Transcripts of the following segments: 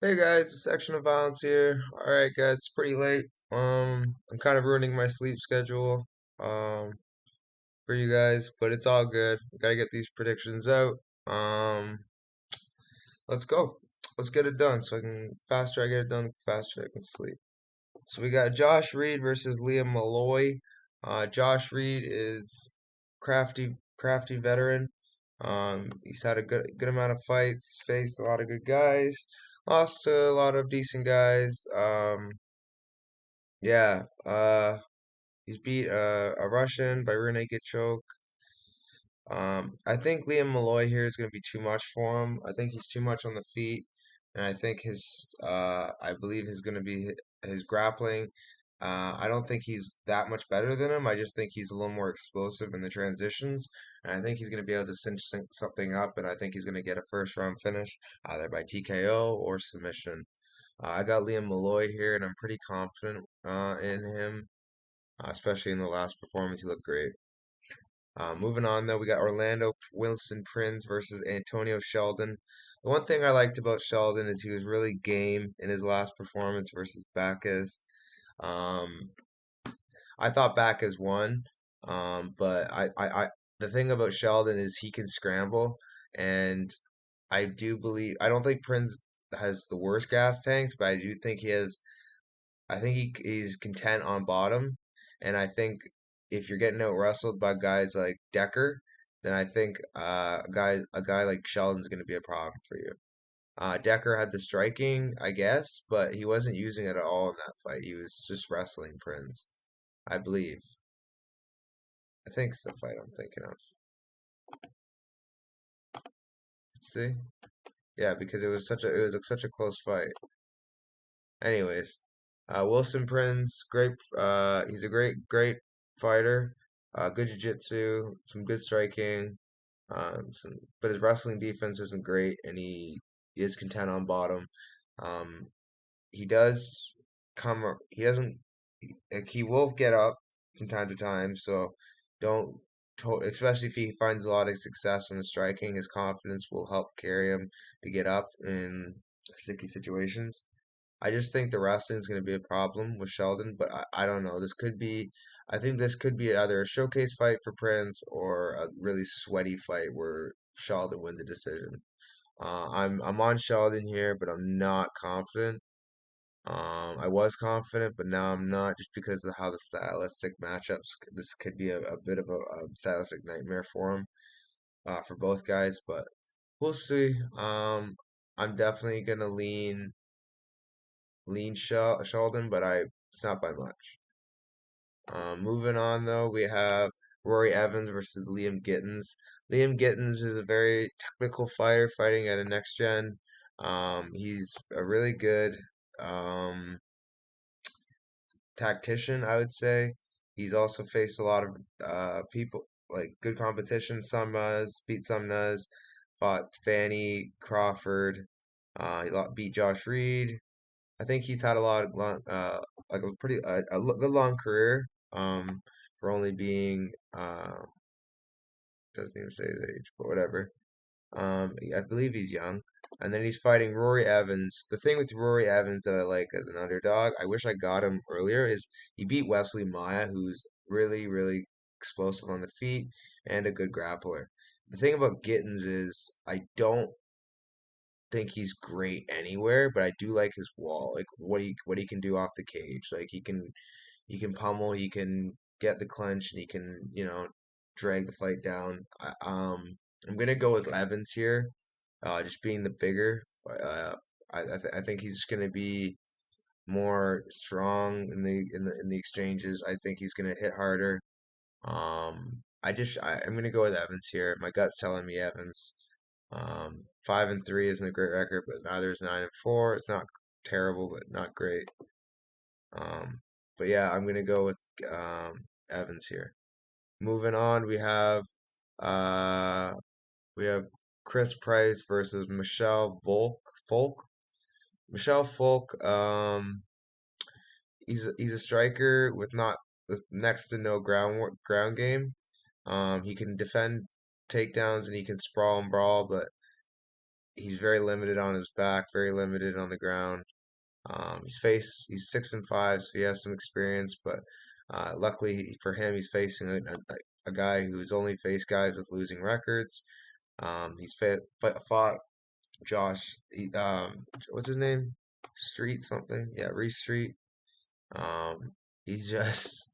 Hey guys, it's Section of Violence here. Alright guys, it's pretty late. I'm kind of ruining my sleep schedule um for you guys, but it's all good. We gotta get these predictions out. Um let's go. Let's get it done. So I can faster I get it done, the faster I can sleep. So we got Josh Reed versus Liam Malloy. Josh Reed is crafty veteran. He's had a good amount of fights, faced a lot of good guys, lost to a lot of decent guys. Yeah, he's beat a Russian by Rene Gitchok. I think Liam Malloy here is going to be too much for him. I think he's too much on the feet, and I think I believe his going to be his grappling. I don't think he's that much better than him. I just think he's a little more explosive in the transitions, and I think he's going to be able to cinch something up, and I think he's going to get a first round finish, either by TKO or submission. I got Liam Malloy here, and I'm pretty confident in him, especially in the last performance. He looked great. Moving on, though, we got Orlando Wilson Prince versus Antonio Sheldon. The one thing I liked about Sheldon is he was really game in his last performance versus Bacchus. Um, I thought Bacchus won, but the thing about Sheldon is he can scramble, and I don't think Prince has the worst gas tanks, but I do think he has I think he's content on bottom, and I think if you're getting out wrestled by guys like Decker, then I think a guy like Sheldon's going to be a problem for you. Decker had the striking, I guess, but he wasn't using it at all in that fight. He was just wrestling Prince, I believe. I think it's the fight I'm thinking of. Let's see. Yeah, because it was such a close fight. Anyways, Wilson Prince, great. He's a great fighter. Good jiu-jitsu, some good striking. But his wrestling defense isn't great, and he is content on bottom. Um, he does He doesn't. Like, he will get up from time to time. So don't. Especially if he finds a lot of success in the striking, his confidence will help carry him to get up in sticky situations. I just think the wrestling is going to be a problem with Sheldon, but I don't know. I think this could be either a showcase fight for Prince or a really sweaty fight where Sheldon wins a decision. I'm on Sheldon here, but I'm not confident. I was confident, but now I'm not, just because of how the stylistic matchups. This could be a bit of a stylistic nightmare for him, for both guys, but we'll see. I'm definitely gonna lean Sheldon, but it's not by much. Moving on, though, we have Rory Evans versus Liam Gittens. Liam Gittens is a very technical fighter fighting at a next gen. He's a really good um, tactician, I would say. He's also faced a lot of people, like good competition. Some beat some fought Fanny Crawford. Beat Josh Reed. I think he's had a lot of like a pretty good long career. For only being doesn't even say his age, but whatever. I believe he's young. And then he's fighting Rory Evans. The thing with Rory Evans that I like as an underdog, I wish I got him earlier, is he beat Wesley Maya, who's really explosive on the feet and a good grappler. The thing about Gittens is I don't think he's great anywhere, but I do like his wall, like what he can do off the cage. Like he can pummel, he can get the clinch, and he can drag the fight down. I'm gonna go with Evans here, just being the bigger. I think he's just gonna be more strong in the exchanges. I think he's gonna hit harder. I'm gonna go with Evans here. My gut's telling me Evans. 5-3 isn't a great record, but neither is 9-4. It's not terrible, but not great. Um, but yeah, I'm gonna go with Evans here. Moving on, uh we have Chris Price versus Michelle Folk. Michelle Folk, he's a striker with next to no ground game. He can defend takedowns and he can sprawl and brawl, but he's very limited on his back, very limited on the ground. He's 6-5, so he has some experience, but luckily for him, he's facing a guy who's only faced guys with losing records. Fought Josh, what's his name? Street something? Yeah, Reese Street. Um, he's just,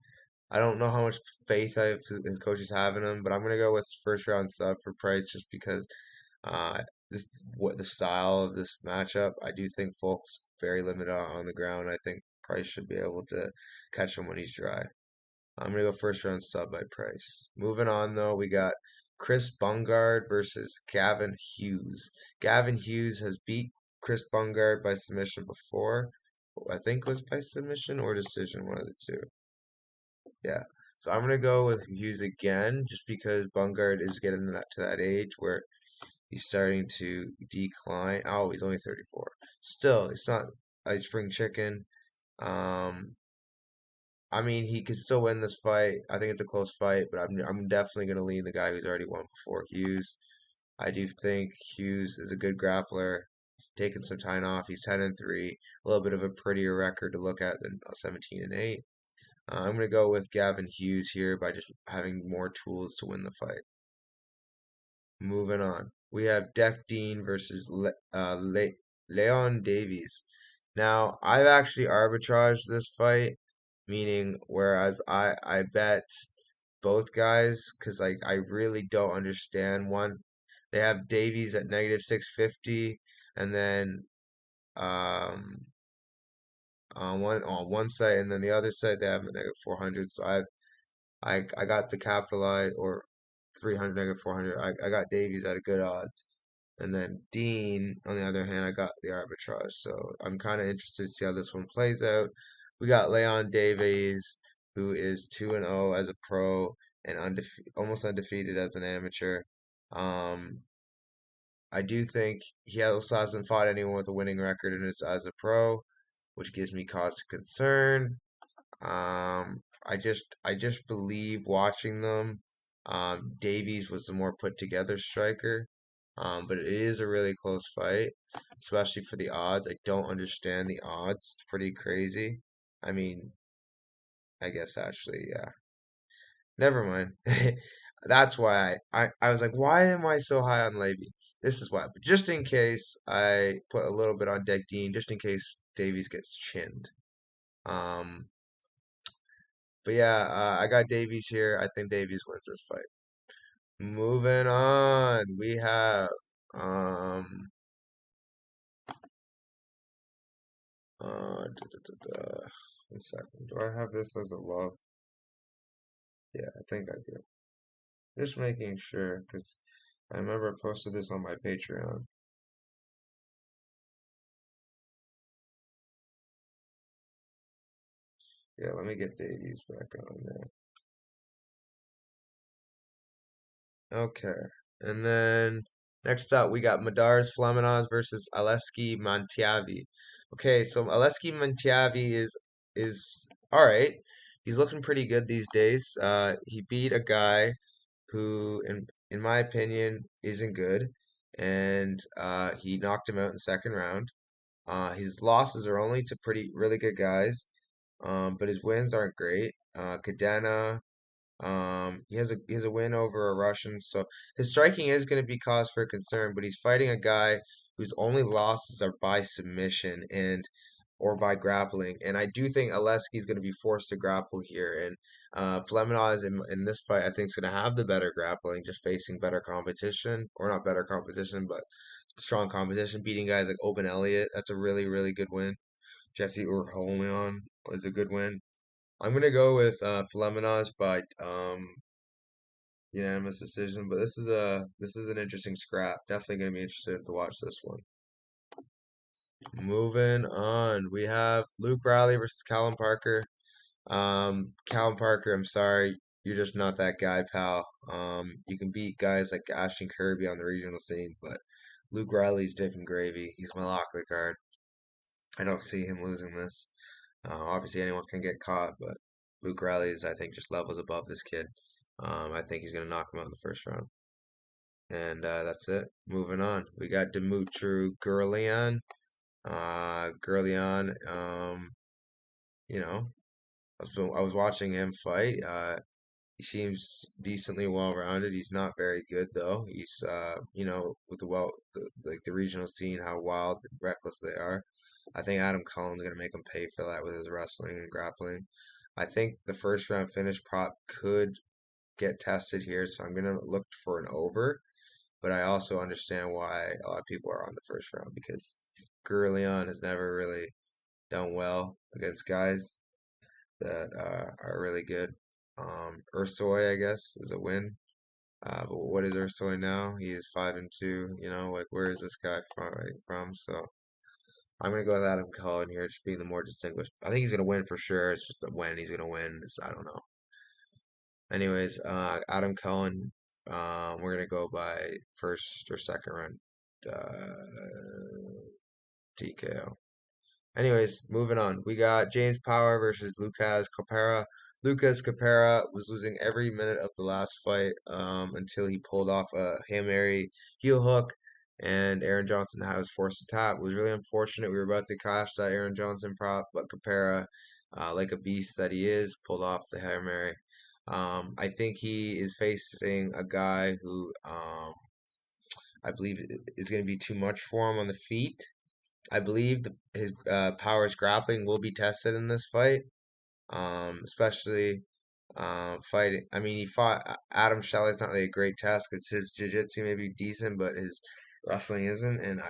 I don't know how much faith his coaches have in him, but I'm gonna go with first round sub for Price just because uh, what the style of this matchup. I do think Folk's very limited on the ground. I think Price should be able to catch him when he's dry. I'm gonna go first round sub by Price. Moving on though, we got Chris Bungard versus Gavin Hughes. Gavin Hughes has beat Chris Bungard by submission before. I think it was by submission or decision, one of the two. Yeah. So I'm gonna go with Hughes again, just because Bungard is getting to that age where he's starting to decline. Oh, he's only 34. Still, it's not a spring chicken. Um, I mean, he could still win this fight. I think it's a close fight, but I'm definitely gonna lean the guy who's already won before, Hughes. I do think Hughes is a good grappler. Taking some time off, he's 10-3, a little bit of a prettier record to look at than 17-8. I'm gonna go with Gavin Hughes here by just having more tools to win the fight. Moving on, we have Deck Dean versus Leon Davies. Now, I've actually arbitraged this fight, meaning whereas I bet both guys because I really don't understand one. They have Davies at negative 650, and then um on one side, and then the other side they have a negative 400. So I got the capitalized or 300 negative 400. I got Davies at a good odds. And then Dean, on the other hand, I got the arbitrage. So I'm kind of interested to see how this one plays out. We got Leon Davies, who is 2-0 as a pro and almost undefeated as an amateur. Um, I do think he also hasn't fought anyone with a winning record as a pro, which gives me cause to concern. I just believe watching them. Davies was the more put together striker. But it is a really close fight, especially for the odds. I don't understand the odds. It's pretty crazy. I mean, I guess actually, yeah. Never mind. That's why I was like, why am I so high on Levy? This is why. But just in case, I put a little bit on Deck Dean, just in case Davies gets chinned. Um, but yeah, I got Davies here. I think Davies wins this fight. Moving on, we have um da. 1 second. Do I have this as a love? Yeah, I think I do. Just making sure, because I remember I posted this on my Patreon. Yeah, let me get Davies back on there. Okay. And then next up, we got Madaris Flemenot versus Aleski Mantiavi. Okay, so Aleski Mantiavi is all right. He's looking pretty good these days. He beat a guy who, in my opinion, isn't good, and he knocked him out in the second round. His losses are only to really good guys, but his wins aren't great. Cadena, he has a win over a Russian, so his striking is going to be cause for concern. But he's fighting a guy whose only losses are by submission and or by grappling. And I do think Aleski is going to be forced to grapple here. And Flemenot is in this fight, I think, is going to have the better grappling, just facing better competition, or not better competition, but strong competition, beating guys like Open Elliott. That's a really, really good win. Jesse Urholion is a good win. I'm gonna go with Flemenos by unanimous decision, but this is an interesting scrap. Definitely gonna be interested to watch this one. Moving on, we have Luke Riley versus Callum Parker. Callum Parker, I'm sorry, you're just not that guy, pal. You can beat guys like Ashton Kirby on the regional scene, but Luke Riley's different gravy. He's my lock of the card. I don't see him losing this. Obviously, anyone can get caught, but Luke Riley is, I think, just levels above this kid. I think he's going to knock him out in the first round. And that's it. Moving on. We got Dimitru Gurlian. Gurlian, you know, I was watching him fight. He seems decently well-rounded. He's not very good though. He's with like the regional scene, how wild and reckless they are. I think Adam Colin's gonna make him pay for that with his wrestling and grappling. I think the first round finish prop could get tested here, so I'm gonna look for an over. But I also understand why a lot of people are on the first round because Gurleon has never really done well against guys that are really good. Ursoy, I guess, is a win. But what is Ursoy now? He is 5-2. You know, like where is this guy from? So I'm gonna go with Adam Cullen here, just being the more distinguished. I think he's gonna win for sure. It's just that when he's gonna win, I don't know. Anyways, Adam Cullen. We're gonna go by first or second round. TKO. Anyways, moving on. We got James Power versus Lucas Capera. Lucas Capera was losing every minute of the last fight until he pulled off a Hail Mary heel hook, and Aaron Johnson was forced to tap. It was really unfortunate. We were about to cash that Aaron Johnson prop, but Capera, like a beast that he is, pulled off the Hail Mary. I think he is facing a guy who I believe is going to be too much for him on the feet. I believe his powers grappling will be tested in this fight, especially fighting. I mean, he fought Adam Shelley's not really a great test because his jiu-jitsu may be decent, but his wrestling isn't. And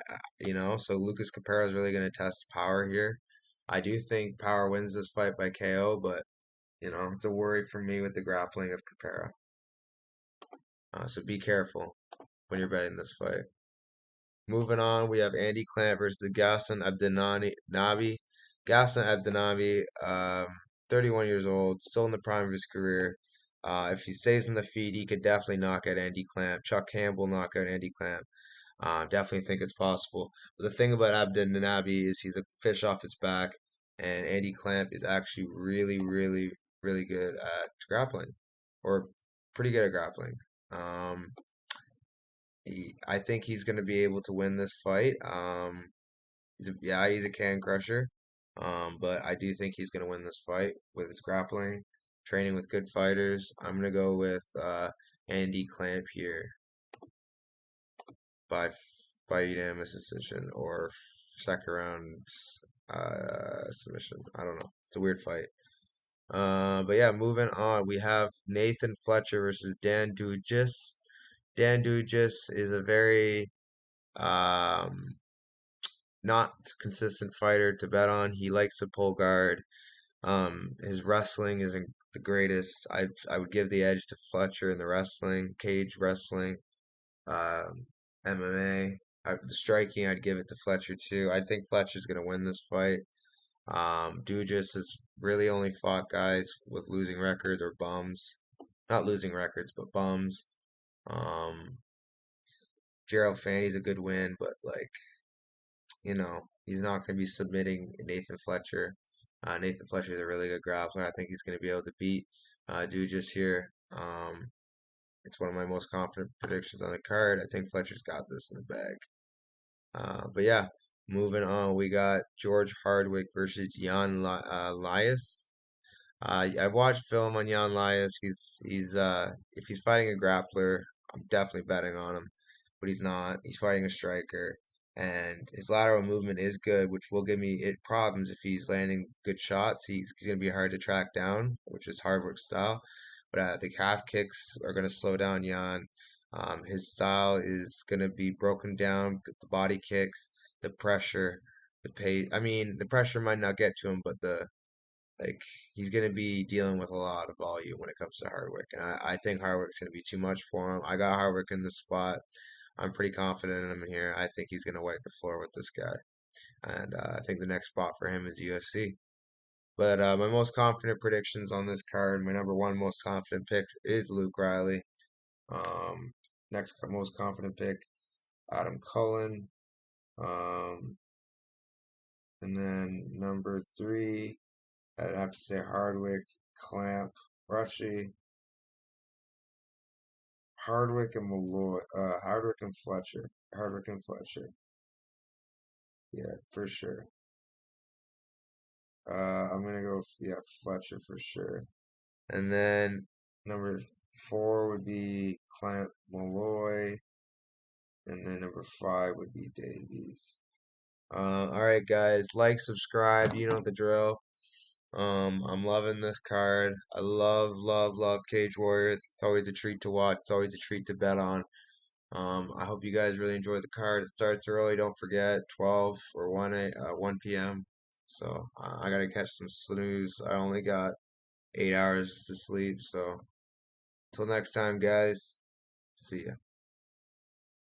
so Lucas Capera is really going to test power here. I do think Power wins this fight by KO, but it's a worry for me with the grappling of Capera. So be careful when you're betting this fight. Moving on, we have Andy Clamp versus the Ghassan Nabi. Ghassan Abdinabi, 31 years old, still in the prime of his career. If he stays in the feet, he could definitely knock out Andy Clamp. Chuck Campbell knock out Andy Clamp. Definitely think it's possible. But the thing about Abdinabi is he's a fish off his back, and Andy Clamp is actually really, really, really good at grappling, or pretty good at grappling. Um, I think he's going to be able to win this fight. He's a can crusher. But I do think he's going to win this fight with his grappling, training with good fighters. I'm going to go with Andy Clamp here by unanimous decision or second round submission. I don't know. It's a weird fight. But yeah, moving on, we have Nathan Fletcher versus Dan Dujas. Dan Dujas is a very um, not consistent fighter to bet on. He likes to pull guard. His wrestling isn't the greatest. I would give the edge to Fletcher in the wrestling, cage wrestling, um, MMA. The striking, I'd give it to Fletcher too. I think Fletcher's gonna win this fight. Dujas has really only fought guys with losing records or bums. Not losing records, but bums. Um, Gerald Fanny's a good win, but he's not going to be submitting Nathan Fletcher. Nathan Fletcher is a really good grappler. I think he's going to be able to beat Dujas here. It's one of my most confident predictions on the card. I think Fletcher's got this in the bag. But yeah, moving on, we got George Hardwick versus Jan Liasse. I've watched film on Jan Liasse. He's if he's fighting a grappler, I'm definitely betting on him. But he's not. He's fighting a striker, and his lateral movement is good, which will give me it problems if he's landing good shots. He's gonna be hard to track down, which is Hardwick style. But the calf kicks are gonna slow down Jan. His style is gonna be broken down. The body kicks, the pressure, the pace. I mean, the pressure might not get to him, but the like he's going to be dealing with a lot of volume when it comes to Hardwick, and I think Hardwick's going to be too much for him. I got Hardwick in this spot. I'm pretty confident in him here. I think he's going to wipe the floor with this guy, and I think the next spot for him is UFC. But my most confident predictions on this card, my number one most confident pick is Luke Riley. Next most confident pick, Adam Cullen. Um, and then number three, I'd have to say Hardwick, Clamp, Rushy, Hardwick and Malloy. Hardwick and Fletcher. Hardwick and Fletcher. Yeah, for sure. I'm gonna go. Yeah, Fletcher for sure. And then number four would be Clint Malloy, and then number five would be Davies. All right, guys, like, subscribe. You know the drill. I'm loving this card. I love Cage Warriors. It's always a treat to watch. It's always a treat to bet on. I hope you guys really enjoy the card. It starts early. Don't forget, 12 or 1 p.m. So I gotta catch some snooze. I only got 8 hours to sleep. So until next time, guys. See ya.